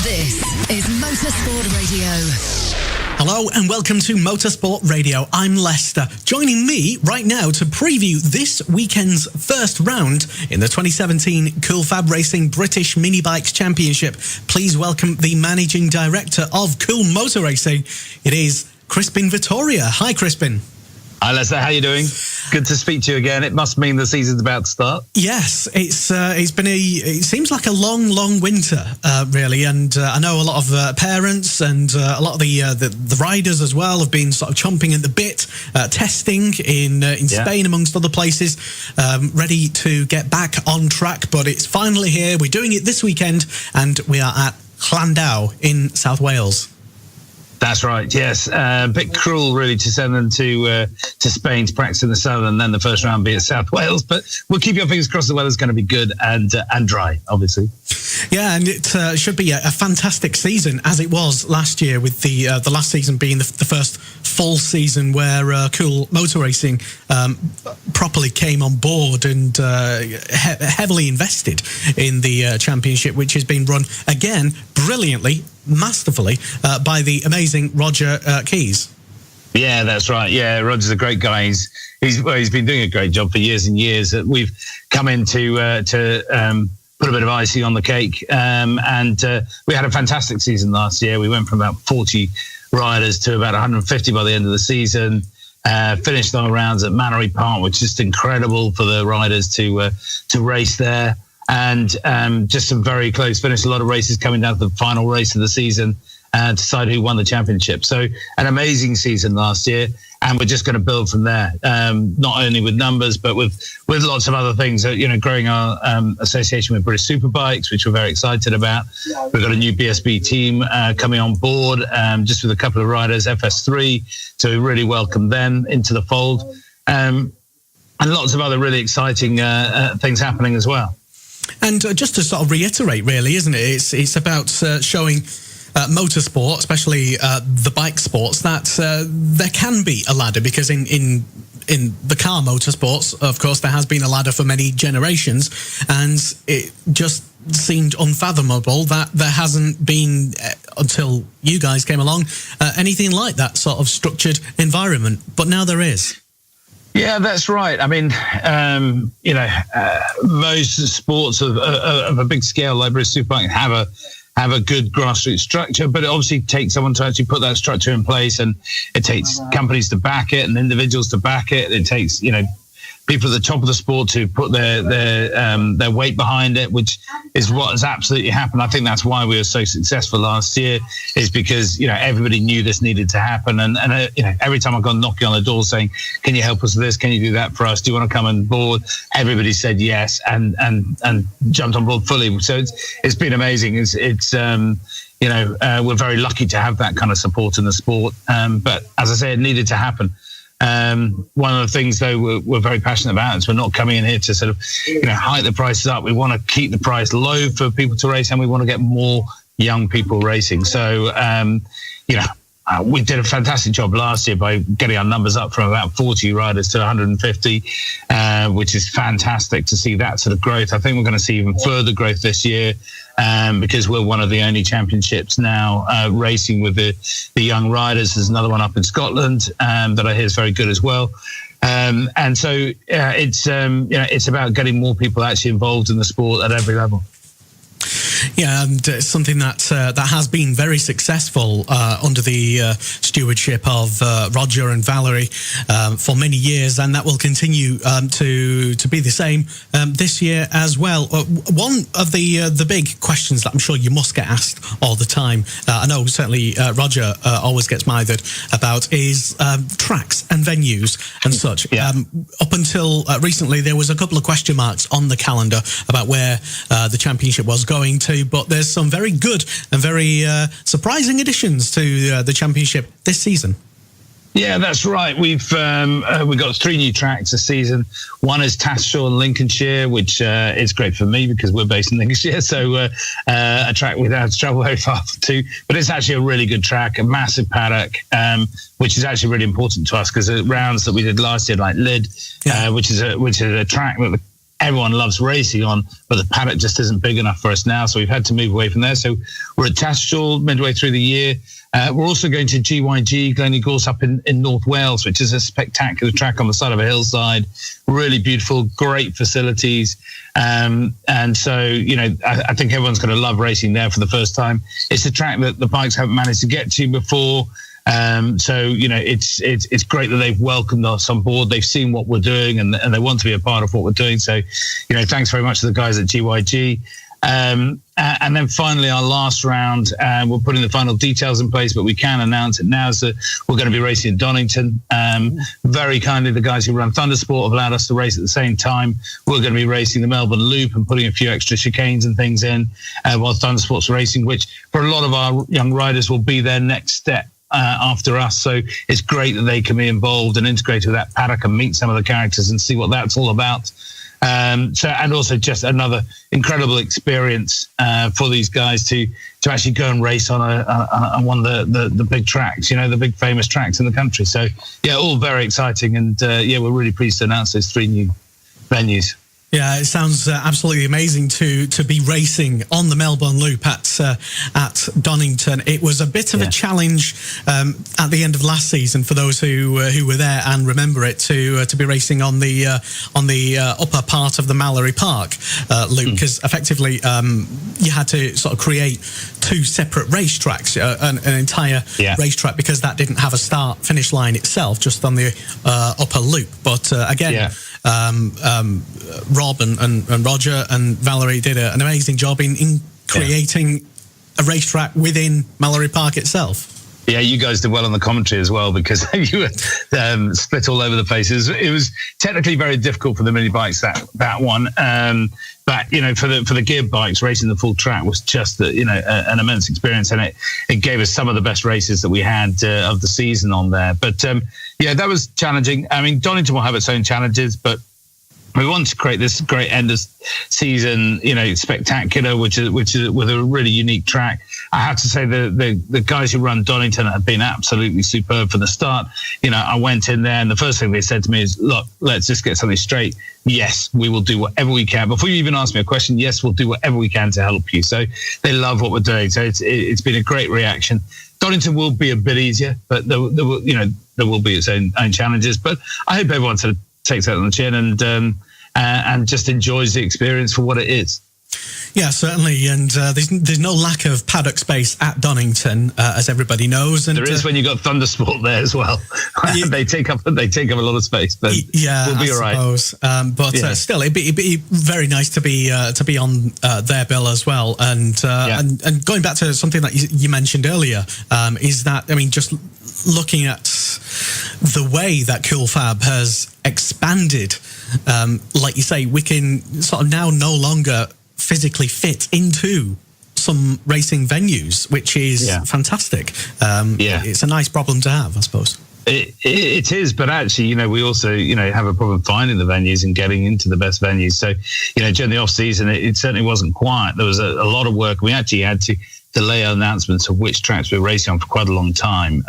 This is Motorsport Radio. Hello and welcome to Motorsport Radio. I'm Lester. Joining me right now to preview this weekend's first round in the 2017 Cool FAB-Racing British Mini Bikes Championship. Please welcome the Managing Director of Cool Motor Racing. It is Crispin Vitoria. Hi, Crispin. Hi, Lester. How are you doing? Good to speak to you again. It must mean the season's about to start. Yes, it seems like a long winter, really. And I know a lot of parents and a lot of the riders as well have been sort of chomping at the bit, testing in Spain, amongst other places, ready to get back on track. But it's finally here. We're doing it this weekend, and we are at Llandau in South Wales. That's right, yes. A bit cruel, really, to send them to Spain to practice in the sun and then the first round be at South Wales. But we'll keep your fingers crossed the weather's going to be good and dry, obviously. Yeah, and it should be a fantastic season, as it was last year, with the last season being the first full season where Cool Motor Racing properly came on board and heavily invested in the championship, which has been run, again, brilliantly, masterfully, by the amazing Roger Keys. Yeah, that's right. Yeah, Roger's a great guy. He's been doing a great job for years and years. We've come in to put a bit of icing on the cake, and we had a fantastic season last year. We went from about 40 riders to about 150 by the end of the season. Finished our rounds at Manor Park, which is just incredible for the riders to race there. And just some very close finish. A lot of races coming down to the final race of the season and decide who won the championship. So an amazing season last year, and we're just going to build from there. Not only with numbers, but with lots of other things. Growing our association with British Superbikes, which we're very excited about. We've got a new BSB team coming on board, just with a couple of riders, FS3. So we really welcome them into the fold, and lots of other really exciting things happening as well. And just to sort of reiterate, really, isn't it? It's about showing motorsport, especially the bike sports, that there can be a ladder, because in the car motorsports, of course, there has been a ladder for many generations, and it just seemed unfathomable that there hasn't been, until you guys came along, anything like that sort of structured environment. But now there is. Yeah, that's right. I mean, most sports of a big scale, like British Superbike, have a good grassroots structure, but it obviously takes someone to actually put that structure in place, and it takes companies to back it and individuals to back it. It takes, people at the top of the sport to put their weight behind it, which is what has absolutely happened. I think that's why we were so successful last year, is because everybody knew this needed to happen, and every time I've gone knocking on the door saying, "Can you help us with this? Can you do that for us? Do you want to come on board?" Everybody said yes and jumped on board fully. So it's been amazing. We're very lucky to have that kind of support in the sport. But as I say, it needed to happen. One of the things, though, we're very passionate about is we're not coming in here to sort of, hike the prices up. We want to keep the price low for people to race, and we want to get more young people racing. So, we did a fantastic job last year by getting our numbers up from about 40 riders to 150, which is fantastic to see that sort of growth. I think we're going to see even further growth this year, because we're one of the only championships now racing with the young riders. There's another one up in Scotland that I hear is very good as well. And so it's about getting more people actually involved in the sport at every level. Yeah, and it's something that has been very successful under the stewardship of Roger and Valerie for many years, and that will continue to be the same this year as well. One of the big questions that I'm sure you must get asked all the time, I know certainly Roger always gets mithered about, is tracks and venues and such. Yeah. Up until recently, there was a couple of question marks on the calendar about where the championship was going to, but there's some very good and very surprising additions to the championship this season. Yeah, that's right. We've got 3 new tracks this season. One is Tattershall in Lincolnshire, which is great for me because we're based in Lincolnshire, so a track we don't have to travel very far to. But it's actually a really good track, a massive paddock, which is actually really important to us because the rounds that we did last year, like Lyd, which is a track that everyone loves racing on, but the paddock just isn't big enough for us now. So we've had to move away from there. So we're at Tattershall midway through the year. We're also going to GYG, Glen Gorse, up in North Wales, which is a spectacular track on the side of a hillside. Really beautiful, great facilities. And so, you know, I think everyone's going to love racing there for the first time. It's a track that the bikes haven't managed to get to before. So, you know, it's great that they've welcomed us on board. They've seen what we're doing and they want to be a part of what we're doing. So, you know, thanks very much to the guys at GYG. And then finally, our last round, we're putting the final details in place, but we can announce it now. So we're going to be racing in Donington. Very kindly, the guys who run Thundersport have allowed us to race at the same time. We're going to be racing the Melbourne Loop and putting a few extra chicanes and things in while Thundersport's racing, which for a lot of our young riders will be their next step after us. So it's great that they can be involved and integrated with that paddock and meet some of the characters and see what that's all about. And also just another incredible experience for these guys to actually go and race on one of the big tracks, you know, the big famous tracks in the country. So yeah, all very exciting, and we're really pleased to announce those 3 new venues. Yeah, it sounds absolutely amazing to be racing on the Melbourne Loop at Donington. It was a bit of a challenge at the end of last season for those who were there and remember it to be racing on the upper part of the Mallory Park loop, because effectively you had to sort of create 2 separate racetracks, an entire racetrack, because that didn't have a start-finish line itself, just on the upper loop. But again. Rob and Roger and Valerie did an amazing job in creating a racetrack within Mallory Park itself. Yeah, you guys did well on the commentary as well, because you were split all over the place. It was technically very difficult for the mini bikes that one, but you know, for the geared bikes, racing the full track was just an immense experience, and it gave us some of the best races that we had of the season on there. But that was challenging. I mean, Donington will have its own challenges, but we want to create this great end of season, you know, spectacular, which is with a really unique track. I have to say the guys who run Donington have been absolutely superb from the start. You know, I went in there and the first thing they said to me is, look, let's just get something straight. Yes, we will do whatever we can. Before you even ask me a question, yes, we'll do whatever we can to help you. So they love what we're doing. So it's been a great reaction. Donington will be a bit easier, but there will be its own challenges. But I hope everyone sort of takes that on the chin and just enjoys the experience for what it is. Yeah, certainly, and there's no lack of paddock space at Donington, as everybody knows. And there is when you got Thundersport there as well. They take up a lot of space, but we'll be all right. Still, it'd be very nice to be on their bill as well. And going back to something that you mentioned earlier, is that, I mean, just looking at the way that Cool Fab has expanded, like you say, we can sort of now no longer physically fit into some racing venues, which is fantastic. It's a nice problem to have, I suppose. It is, but actually, you know, we also, you know, have a problem finding the venues and getting into the best venues. So, you know, during the off season, it certainly wasn't quiet. There was a lot of work. We actually had to delay our announcements of which tracks we were racing on for quite a long time,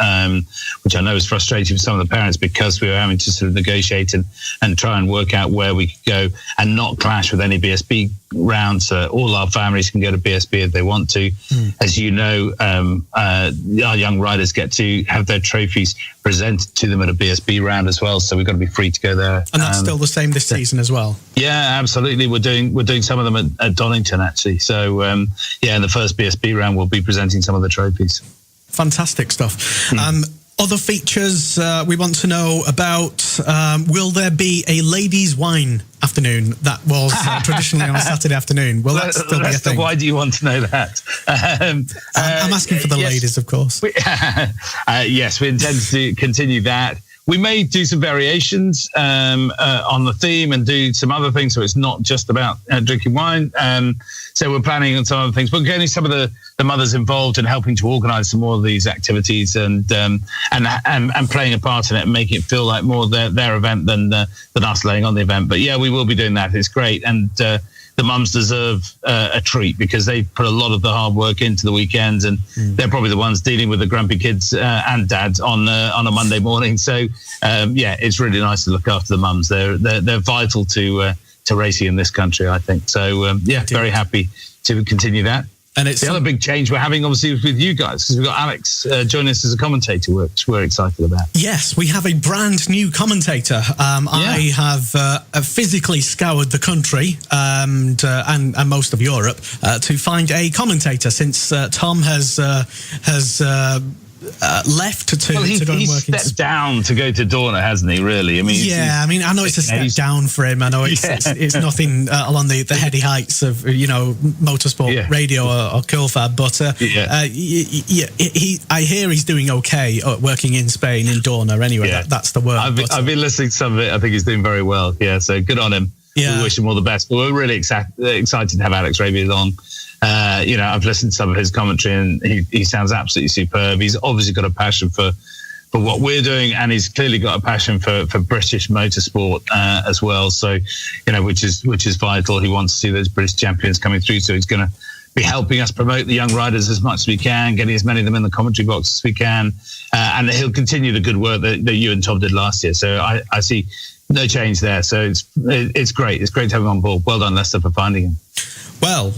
which I know is frustrating for some of the parents, because we were having to sort of negotiate and try and work out where we could go and not clash with any BSB rounds. All our families can go to BSB if they want to. As you know, our young riders get to have their trophies presented to them at a BSB round as well, so we've got to be free to go there. And that's still the same this season as well? Yeah, absolutely. We're doing some of them at Donington, actually. So, in the first BSB round, we'll be presenting some of the trophies. Fantastic stuff. Other features we want to know about, will there be a ladies' wine afternoon that was traditionally on a Saturday afternoon? Will that still be a thing? Why do you want to know that? I'm asking for the ladies, of course. Yes, we intend to continue that. We may do some variations on the theme and do some other things, so it's not just about drinking wine. So we're planning on some other things, but getting some of the mothers involved and helping to organise some more of these activities and playing a part in it and making it feel like more their event than us laying on the event. But yeah, we will be doing that. It's great, and the mums deserve a treat, because they put a lot of the hard work into the weekends, and they're probably the ones dealing with the grumpy kids and dads on a Monday morning. So it's really nice to look after the mums. They're vital to racing in this country, I think. So, very happy to continue that. And it's the other big change we're having, obviously, with you guys, because we've got Alex joining us as a commentator, which we're excited about. Yes, we have a brand new commentator. I have physically scoured the country and most of Europe to find a commentator since Tom has left to go and work. He's stepped down to go to Dorna, hasn't he? Really? I mean, I know it's a step down for him. I know it's nothing along the heady heights of motorsport radio or Cool Fab, but I hear he's doing okay working in Spain in Dorna. Anyway, that's the word. I've been listening to some of it. I think he's doing very well. Yeah, so good on him. Yeah. We wish him all the best. But we're really excited to have Alex Rabies on. I've listened to some of his commentary, and he sounds absolutely superb. He's obviously got a passion for what we're doing, and he's clearly got a passion for British motorsport as well. So, which is vital. He wants to see those British champions coming through. So he's going to be helping us promote the young riders as much as we can, getting as many of them in the commentary box as we can, and he'll continue the good work that you and Tom did last year. So I see no change there. So it's great. It's great to have him on board. Well done, Lester, for finding him. Well,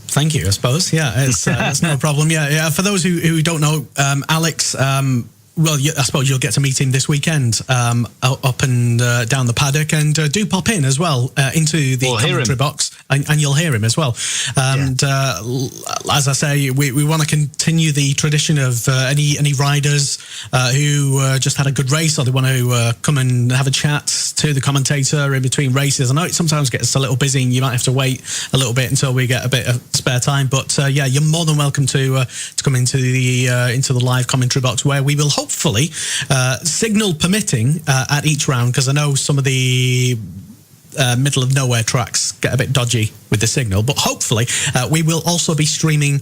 thank you, I suppose. Yeah, it's no problem. Yeah. For those who don't know, Alex, I suppose you'll get to meet him this weekend up and down the paddock, and do pop in as well into the commentary box, and you'll hear him as well. And as I say, we want to continue the tradition of any riders who just had a good race, or they want to come and have a chat to the commentator in between races. I know it sometimes gets a little busy, and you might have to wait a little bit until we get a bit of spare time. But you're more than welcome to come into the live commentary box, where we will hopefully, signal permitting, at each round, because I know some of the middle of nowhere tracks get a bit dodgy with the signal, but hopefully we will also be streaming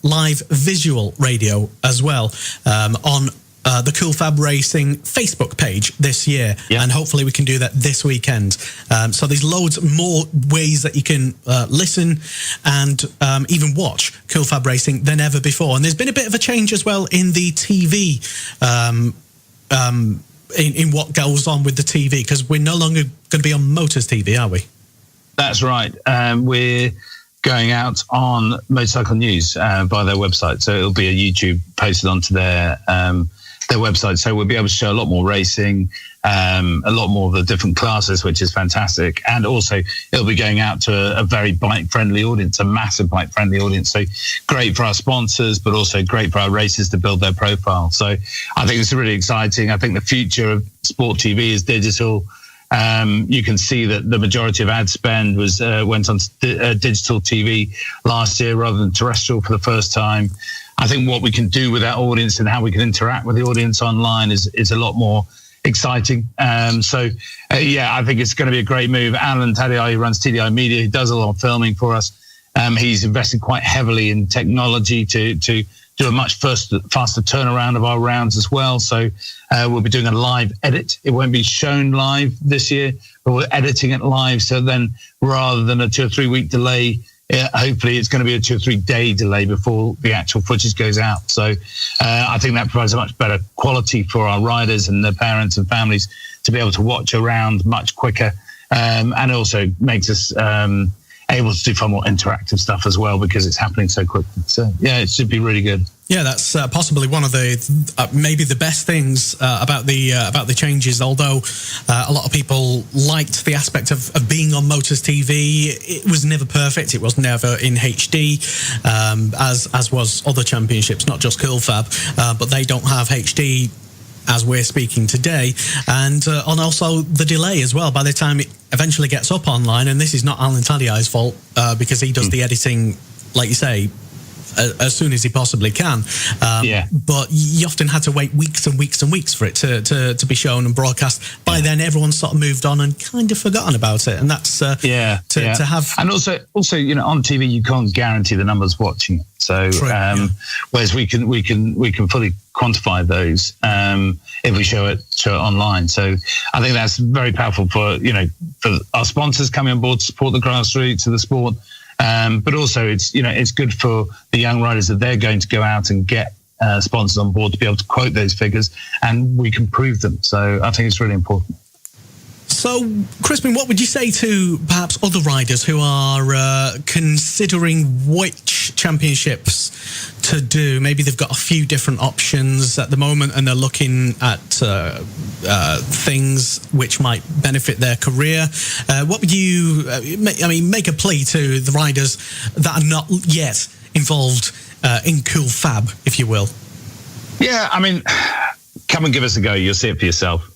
live visual radio as well on the Cool FAB-Racing Facebook page this year, and hopefully we can do that this weekend. So there's loads more ways that you can listen and even watch Cool FAB-Racing than ever before. And there's been a bit of a change as well in the TV, in what goes on with the TV, because we're no longer going to be on Motors TV, are we? That's right. We're going out on Motorcycle News via their website, so it'll be a YouTube posted onto their website. So we'll be able to show a lot more racing, a lot more of the different classes, which is fantastic. And also it'll be going out to a very bike-friendly audience, a massive bike-friendly audience. So great for our sponsors, but also great for our racers to build their profile. So I think it's really exciting. I think the future of sport TV is digital. You can see that the majority of ad spend went on digital TV last year rather than terrestrial for the first time. I think what we can do with that audience and how we can interact with the audience online is a lot more exciting. I think it's going to be a great move. Alan Tadiai, who runs TDI Media, who does a lot of filming for us, he's invested quite heavily in technology to do a much faster turnaround of our rounds as well. So we'll be doing a live edit. It won't be shown live this year, but we're editing it live. So then rather than a 2 or 3 week delay, hopefully it's going to be a 2 or 3 day delay before the actual footage goes out. So I think that provides a much better quality for our riders and their parents and families to be able to watch a round much quicker, and also makes us able to do far more interactive stuff as well, because it's happening so quickly. So it should be really good. Yeah, that's possibly one of the maybe the best things about the changes. Although a lot of people liked the aspect of being on Motors TV, it was never perfect. It was never in HD, as was other championships, not just Cool Fab, but they don't have HD as we're speaking today, and also the delay as well. By the time it eventually gets up online, and this is not Alan Tadiai's fault, because he does the editing, like you say, as soon as he possibly can. But you often had to wait weeks and weeks and weeks for it to be shown and broadcast. By then, everyone's sort of moved on and kind of forgotten about it, and that's to have. And also, on TV you can't guarantee the numbers watching it. So whereas we can fully quantify those if we show it online. So I think that's very powerful for our sponsors coming on board to support the grassroots of the sport. But also it's good for the young riders that they're going to go out and get sponsors on board to be able to quote those figures, and we can prove them. So I think it's really important. So, Crispin, what would you say to perhaps other riders who are considering which championships to do? Maybe they've got a few different options at the moment and they're looking at things which might benefit their career. What would you, make a plea to the riders that are not yet involved in Cool Fab, if you will? Yeah, I mean, come and give us a go. You'll see it for yourself.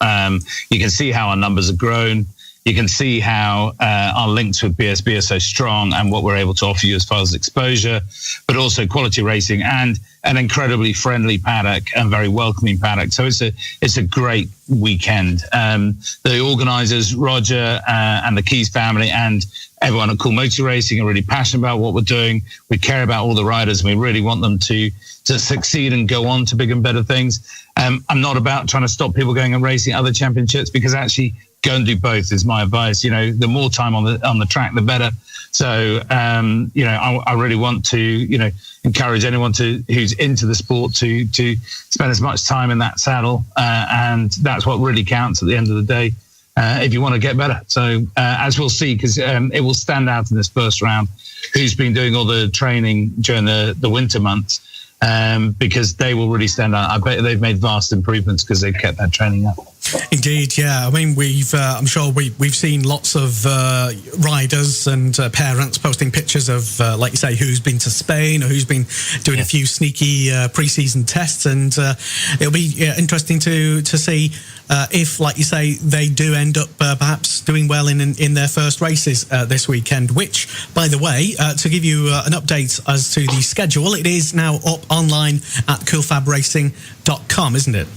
You can see how our numbers have grown. You can see how our links with BSB are so strong and what we're able to offer you as far as exposure, but also quality racing and an incredibly friendly paddock and very welcoming paddock. So it's a great weekend. The organisers, Roger and the Keys family and everyone at Cool Motor Racing are really passionate about what we're doing. We care about all the riders and we really want them to succeed and go on to bigger and better things. I'm not about trying to stop people going and racing other championships, because actually go and do both is my advice. You know, the more time on the track, the better. So, I really want to, encourage anyone who's into the sport to spend as much time in that saddle. And that's what really counts at the end of the day, if you want to get better. So, as we'll see, because it will stand out in this first round, who's been doing all the training during the winter months. Because they will really stand out. I bet they've made vast improvements because they've kept that training up. Indeed, yeah. I mean, I'm sure we've seen lots of riders and parents posting pictures of, like you say, who's been to Spain or who's been doing a few sneaky pre-season tests, and it'll be interesting to see if, like you say, they do end up perhaps doing well in their first races this weekend. Which, by the way, to give you an update as to the schedule, it is now up online at FAB-Racing.com, isn't it?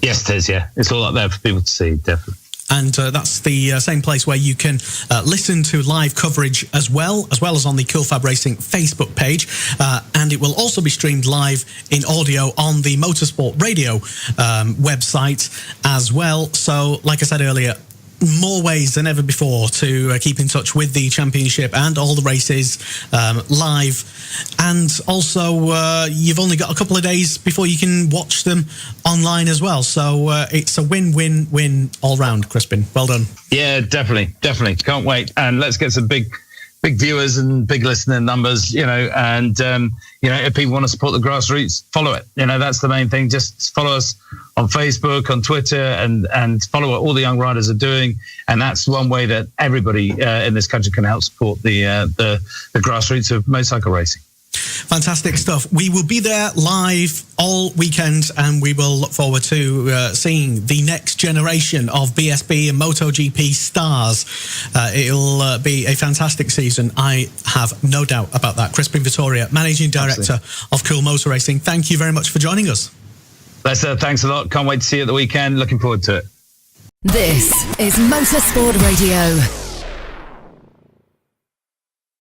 Yes, it is, yeah. It's all up there for people to see, definitely. And that's the same place where you can listen to live coverage as well as on the Cool Fab Racing Facebook page. And it will also be streamed live in audio on the Motorsport Radio website as well. So, like I said earlier, more ways than ever before to keep in touch with the championship and all the races live. And also, you've only got a couple of days before you can watch them online as well. So it's a win-win-win all round, Crispin. Well done. Yeah, definitely. Can't wait. And let's get some big viewers and big listening numbers, and, if people want to support the grassroots, follow it. That's the main thing. Just follow us on Facebook, on Twitter, and follow what all the young riders are doing. And that's one way that everybody in this country can help support the grassroots of motorcycle racing. Fantastic stuff. We will be there live all weekend, and we will look forward to seeing the next generation of BSB and MotoGP stars. It'll be a fantastic season. I have no doubt about that. Crispin Vitoria, Managing Director of Cool Motor Racing, thank you very much for joining us. Lester, thanks a lot. Can't wait to see you at the weekend. Looking forward to it. This is Motorsport Radio.